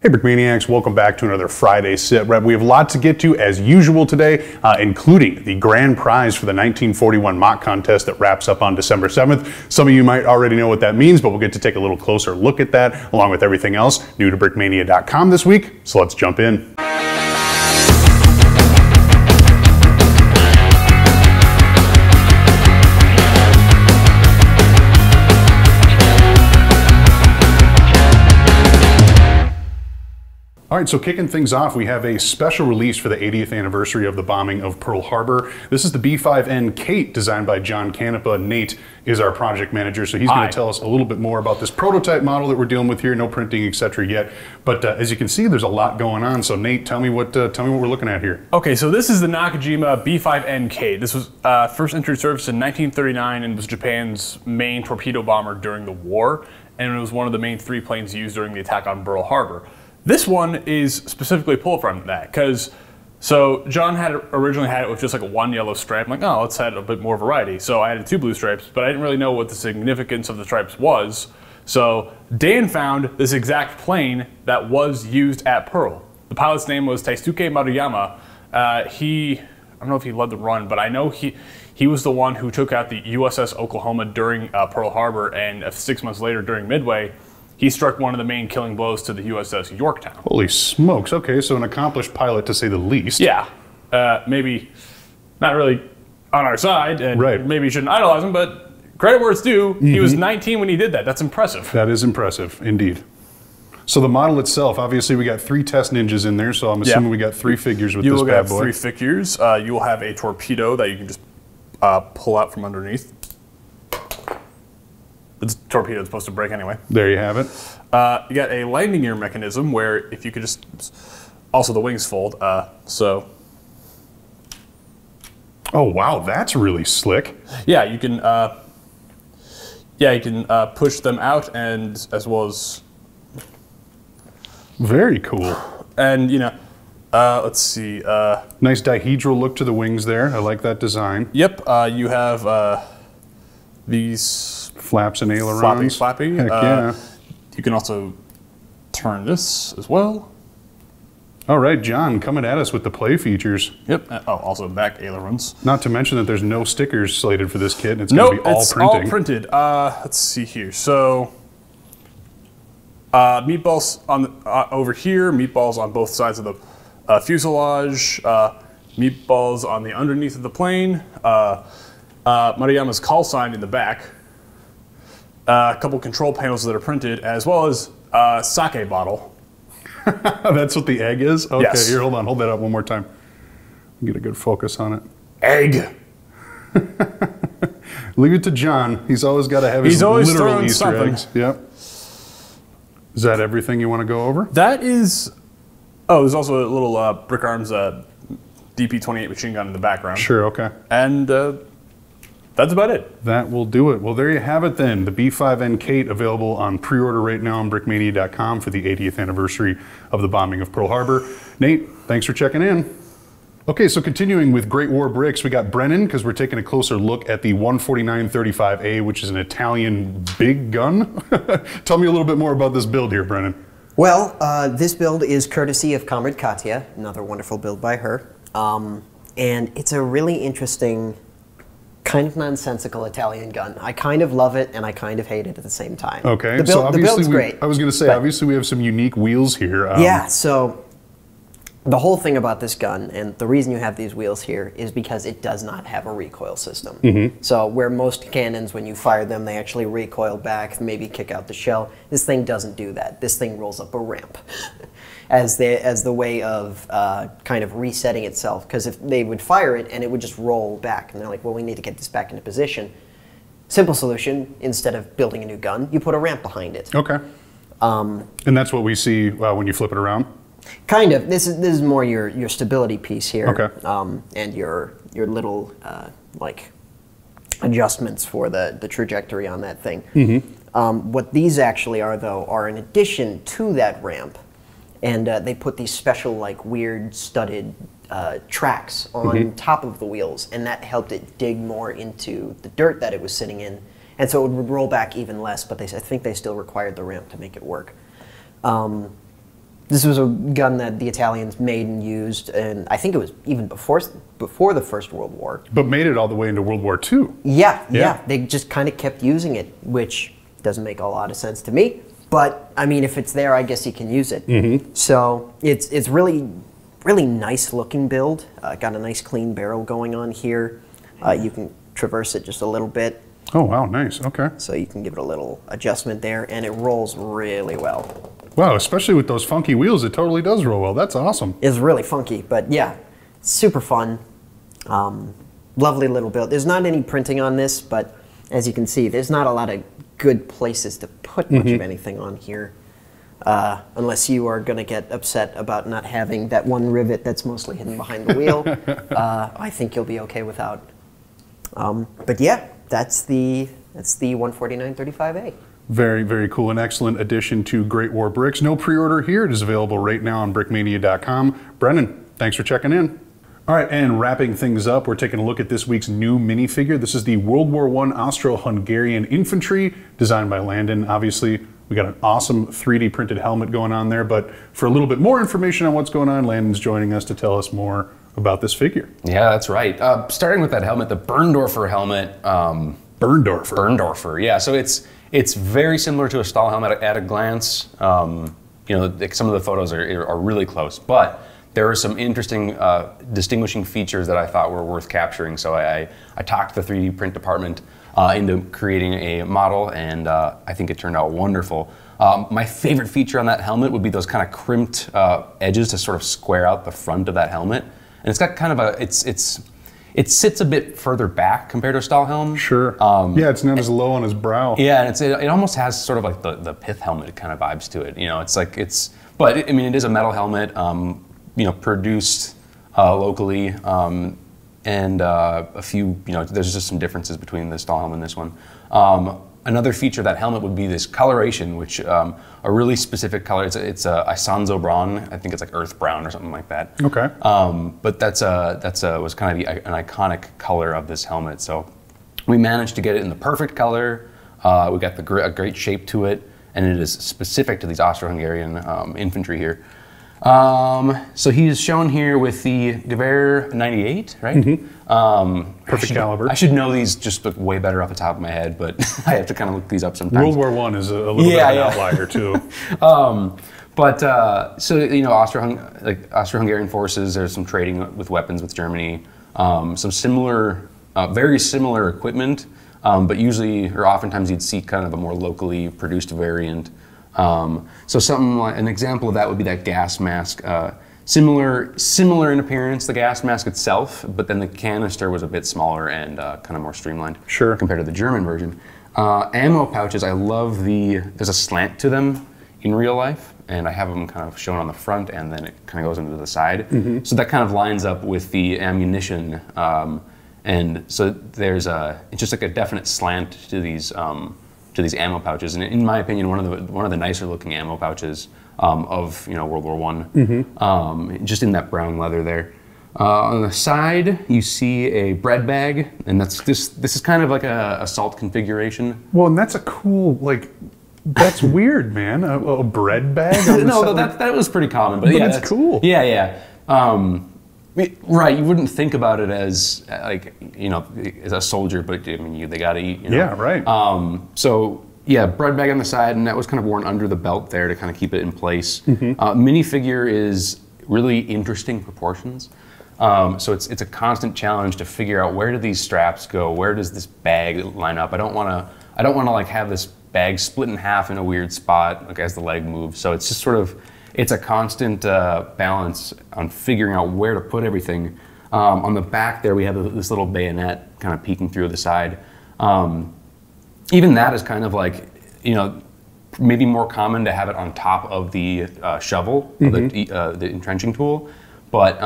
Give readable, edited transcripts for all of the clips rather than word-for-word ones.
Hey Brickmaniacs, welcome back to another Friday Sit Rep. We have a lot to get to as usual today, including the grand prize for the 1941 mock contest that wraps up on December 7th. Some of you might already know what that means, but we'll get to take a little closer look at that, along with everything else new to brickmania.com this week. So let's jump in. All right, so kicking things off, we have a special release for the 80th anniversary of the bombing of Pearl Harbor. This is the B5N Kate, designed by John Canepa. Nate is our project manager, so he's going to tell us a little bit more about this prototype model that we're dealing with here. No printing, etc. yet, but as you can see, there's a lot going on. So Nate, tell me what we're looking at here. Okay, so this is the Nakajima B5N Kate. This was first entered service in 1939 and was Japan's main torpedo bomber during the war, and it was one of the main three planes used during the attack on Pearl Harbor. This one is specifically pulled from that because, so John had originally had it with just like one yellow stripe. I'm like, oh, let's add a bit more variety. So I added two blue stripes, but I didn't really know what the significance of the stripes was. So Dan found this exact plane that was used at Pearl. The pilot's name was Taisuke Maruyama. I don't know if he led the run, but I know he was the one who took out the USS Oklahoma during Pearl Harbor, and 6 months later during Midway, he struck one of the main killing blows to the USS Yorktown. Holy smokes, okay, so an accomplished pilot to say the least. Yeah, maybe not really on our side, and maybe you shouldn't idolize him, but credit where it's due, he was 19 when he did that. That's impressive. That is impressive, indeed. So the model itself, obviously we got 3 test ninjas in there, so I'm assuming we got 3 figures with this bad boy. You will have 3 figures. You will have a torpedo that you can just pull out from underneath. The torpedo is supposed to break anyway. There you have it. You got a landing gear mechanism where if you could just, also the wings fold, so. Oh wow, that's really slick. Yeah, you can, push them out and as well as. Very cool. And you know, let's see. Nice dihedral look to the wings there. I like that design. Yep, you have these flaps and ailerons. Flappy. Heck yeah. You can also turn this as well. All right, John, coming at us with the play features. Yep. Also back ailerons. Not to mention that there's no stickers slated for this kit, and it's going to be all printing. All printed. Let's see here. So, meatballs on over here. Meatballs on both sides of the fuselage. Meatballs on the underneath of the plane. Maruyama's call sign in the back. A couple control panels that are printed, as well as a sake bottle. That's what the egg is? Okay, yes. Here, hold on. Hold that up one more time. Get a good focus on it. Egg. Leave it to John. He's always got to have his literal Easter eggs. Yep. Is that everything you want to go over? That is... Oh, there's also a little Brick Arms DP-28 machine gun in the background. Sure, okay. And that's about it. That will do it. Well, there you have it then. The B5N Kate, available on pre-order right now on brickmania.com for the 80th anniversary of the bombing of Pearl Harbor. Nate, thanks for checking in. Okay, so continuing with Great War bricks, we got Brennan, because we're taking a closer look at the 14935A, which is an Italian big gun. Tell me a little bit more about this build here, Brennan. Well, this build is courtesy of Comrade Katya, another wonderful build by her. And it's a really interesting, kind of nonsensical Italian gun. I kind of love it and I kind of hate it at the same time. Okay, the build's great. I was going to say, obviously we have some unique wheels here. Yeah, so the whole thing about this gun, and the reason you have these wheels here, is because it does not have a recoil system. So where most cannons, when you fire them, they actually recoil back, maybe kick out the shell. This thing doesn't do that. This thing rolls up a ramp. As the way of kind of resetting itself, because if they would fire it and it would just roll back, and they're like, well, we need to get this back into position. Simple solution: instead of building a new gun, you put a ramp behind it. Okay. And that's what we see when you flip it around. Kind of. This is more your stability piece here. Okay. And your little like adjustments for the trajectory on that thing. What these actually are, though, are in addition to that ramp. And they put these special, like, weird studded tracks on top of the wheels, and that helped it dig more into the dirt that it was sitting in, and so it would roll back even less. But I think they still required the ramp to make it work. This was a gun that the Italians made and used, and I think it was even before the First World War. But made it all the way into World War II. Yeah. They just kind of kept using it, which doesn't make a lot of sense to me. But I mean, if it's there, I guess you can use it. So it's really nice looking build. Got a nice clean barrel going on here. You can traverse it just a little bit. Oh wow, nice. Okay. So you can give it a little adjustment there, and it rolls really well. Wow, especially with those funky wheels, it totally does roll well. That's awesome. It's really funky, but yeah, super fun. Lovely little build. There's not any printing on this, but as you can see, there's not a lot of good places to put much of anything on here. Unless you are going to get upset about not having that one rivet that's mostly hidden behind the wheel. I think you'll be okay without. But yeah, that's the 149-35A. Very, very cool and excellent addition to Great War Bricks. No pre-order here. It is available right now on brickmania.com. Brennan, thanks for checking in. All right, and wrapping things up, we're taking a look at this week's new minifigure. This is the World War I Austro-Hungarian Infantry, designed by Landon. Obviously, we got an awesome 3D printed helmet going on there, but for a little bit more information on what's going on, Landon's joining us to tell us more about this figure. Yeah, that's right. Starting with that helmet, the Berndorfer helmet. Berndorfer, yeah. So it's very similar to a Stahl helmet at a glance. You know, some of the photos are really close, but there are some interesting distinguishing features that I thought were worth capturing. So I talked the 3D print department into creating a model, and I think it turned out wonderful. My favorite feature on that helmet would be those kind of crimped edges to sort of square out the front of that helmet. And it's got kind of a, it sits a bit further back compared to a Stahl helm. Sure. Yeah, it's not as low on his brow. Yeah, and it almost has sort of like the pith helmet kind of vibes to it. You know, but I mean, it is a metal helmet, you know, produced locally, and a few, you know, there's just some differences between the Stahl helmet and this one. Another feature of that helmet would be this coloration, which a really specific color. It's a Isonzo Braun. I think it's like earth brown or something like that. Okay. But was kind of an iconic color of this helmet. So we managed to get it in the perfect color. We got a great shape to it, and it is specific to these Austro-Hungarian infantry here. So he is shown here with the Gewehr 98, right? Perfect caliber. I should know these just way better off the top of my head, but I have to kind of look these up sometimes. World War I is a little bit of an outlier too. So you know, Austro-Hungarian forces. There's some trading with weapons with Germany. Some similar, very similar equipment, but usually or oftentimes you'd see kind of a more locally produced variant. So something like an example of that would be that gas mask. Similar in appearance, the gas mask itself, but then the canister was a bit smaller and kind of more streamlined. Sure. Compared to the German version. Ammo pouches, I love there's a slant to them in real life, and I have them kind of shown on the front, and then it kind of goes into the side. So that kind of lines up with the ammunition, and so there's it's just like a definite slant to these ammo pouches, and in my opinion, one of the nicer looking ammo pouches of World War I, just in that brown leather there. On the side, you see a bread bag, and this is kind of like a assault configuration. Well, and that's a cool, like, that's weird, man. A bread bag? No, that was pretty common, but yeah, that's cool. Yeah. Right, you wouldn't think about it as like, as a soldier, but I mean, they gotta eat. Yeah, right. So yeah, bread bag on the side, and that was kind of worn under the belt there to kind of keep it in place. Minifigure is really interesting proportions. So it's a constant challenge to figure out, where do these straps go? Where does this bag line up? I don't want to like have this bag split in half in a weird spot, like as the leg moves. So it's just sort of, it's a constant balance on figuring out where to put everything. On the back there, we have this little bayonet kind of peeking through the side. Even that is kind of like, maybe more common to have it on top of the shovel, the entrenching tool. But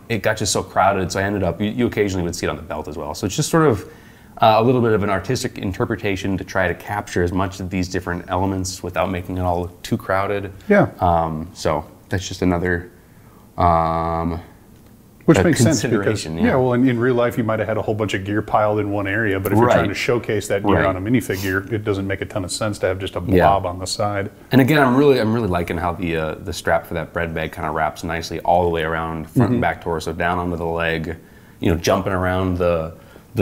it got just so crowded, so I ended up, you occasionally would see it on the belt as well. So it's just sort of a little bit of an artistic interpretation to try to capture as much of these different elements without making it all too crowded. Yeah. So that's just another Which makes sense because, consideration, well, in real life you might have had a whole bunch of gear piled in one area, but if you're trying to showcase that gear on a minifigure, it doesn't make a ton of sense to have just a blob on the side. And again, I'm really liking how the strap for that bread bag kind of wraps nicely all the way around front and back torso, down onto the leg, you know, jumping around the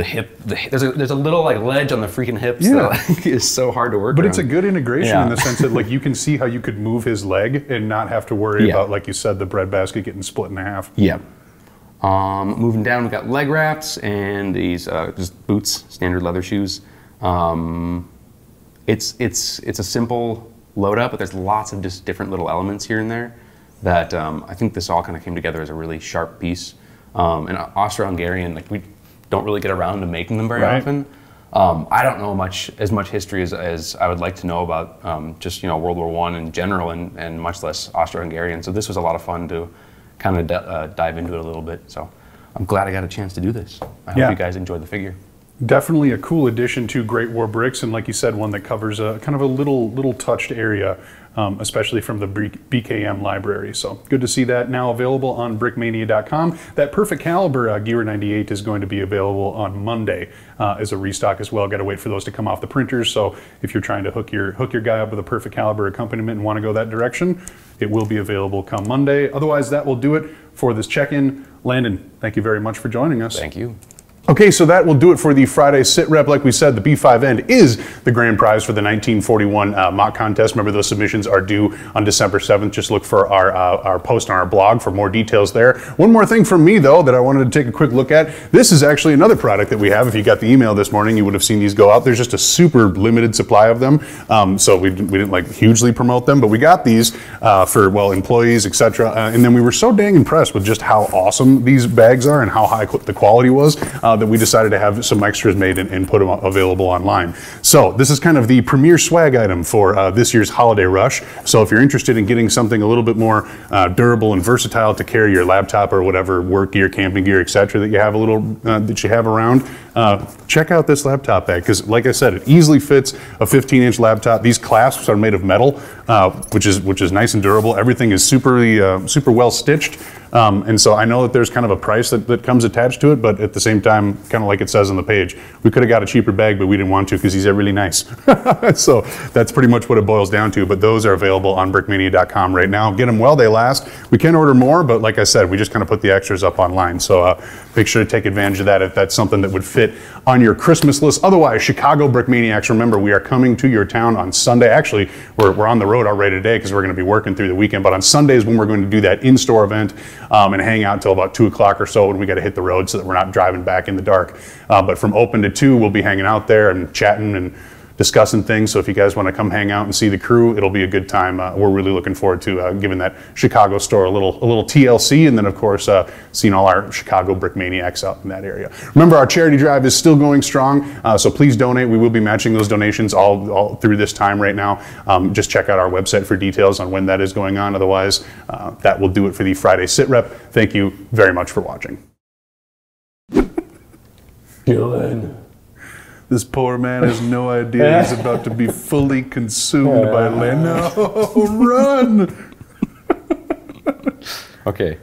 hip. There's a little like ledge on the freaking hips that is so hard to work. But around. it's a good integration in the sense that like you can see how you could move his leg and not have to worry about, like you said, the bread basket getting split in half. Yeah. Moving down, we've got leg wraps and these just boots, standard leather shoes. It's a simple load up, but there's lots of just different little elements here and there that I think this all kind of came together as a really sharp piece. And Austro-Hungarian, like we don't really get around to making them very often. I don't know as much history as I would like to know about just World War I in general, and much less Austro-Hungarian. So this was a lot of fun to kind of dive into it a little bit. So I'm glad I got a chance to do this. I hope you guys enjoyed the figure. Definitely a cool addition to Great War Bricks, and like you said, one that covers a kind of a little touched area, especially from the BKM library. So good to see that now available on brickmania.com. That Perfect Caliber Gear 98 is going to be available on Monday as a restock as well. Got to wait for those to come off the printers. So if you're trying to hook your guy up with a Perfect Caliber accompaniment and want to go that direction, it will be available come Monday. Otherwise, that will do it for this check-in. Landon, thank you very much for joining us. Thank you. Okay, so that will do it for the Friday sit rep. Like we said, the B5N is the grand prize for the 1941 mock contest. Remember, those submissions are due on December 7th. Just look for our post on our blog for more details there. One more thing from me, though, that I wanted to take a quick look at. This is actually another product that we have. If you got the email this morning, you would have seen these go out. There's just a super limited supply of them, so we didn't like hugely promote them, but we got these for, well, employees, etc. And then we were so dang impressed with just how awesome these bags are and how high the quality was. That we decided to have some extras made and put them available online. So this is kind of the premier swag item for this year's holiday rush. So if you're interested in getting something a little bit more durable and versatile to carry your laptop or whatever work gear, camping gear, etc. that you have that you have around, check out this laptop bag, because like I said, it easily fits a 15-inch laptop. These clasps are made of metal, which is nice and durable. Everything is super well stitched. And so I know that there's kind of a price that comes attached to it, but at the same time, kind of like it says on the page, we could have got a cheaper bag, but we didn't want to because these are really nice. So that's pretty much what it boils down to, but those are available on brickmania.com right now. Get them while they last. We can order more, but like I said, we just kind of put the extras up online. So make sure to take advantage of that if that's something that would fit on your Christmas list. Otherwise, Chicago Brickmaniacs, remember, we are coming to your town on Sunday. Actually, we're on the road already today because we're going to be working through the weekend, but on Sundays when we're going to do that in-store event and hang out until about 2 o'clock or so, and we got to hit the road so that we're not driving back in the dark. But from open to 2, we'll be hanging out there and chatting and discussing things. So if you guys want to come hang out and see the crew, it'll be a good time. We're really looking forward to giving that Chicago store a little TLC, and then of course seeing all our Chicago Brickmaniacs out in that area. Remember, our charity drive is still going strong, so please donate. We will be matching those donations all through this time right now. Just check out our website for details on when that is going on. Otherwise, that will do it for the Friday Sit Rep. Thank you very much for watching. Dylan. This poor man has no idea he's about to be fully consumed by land. No, run! Okay.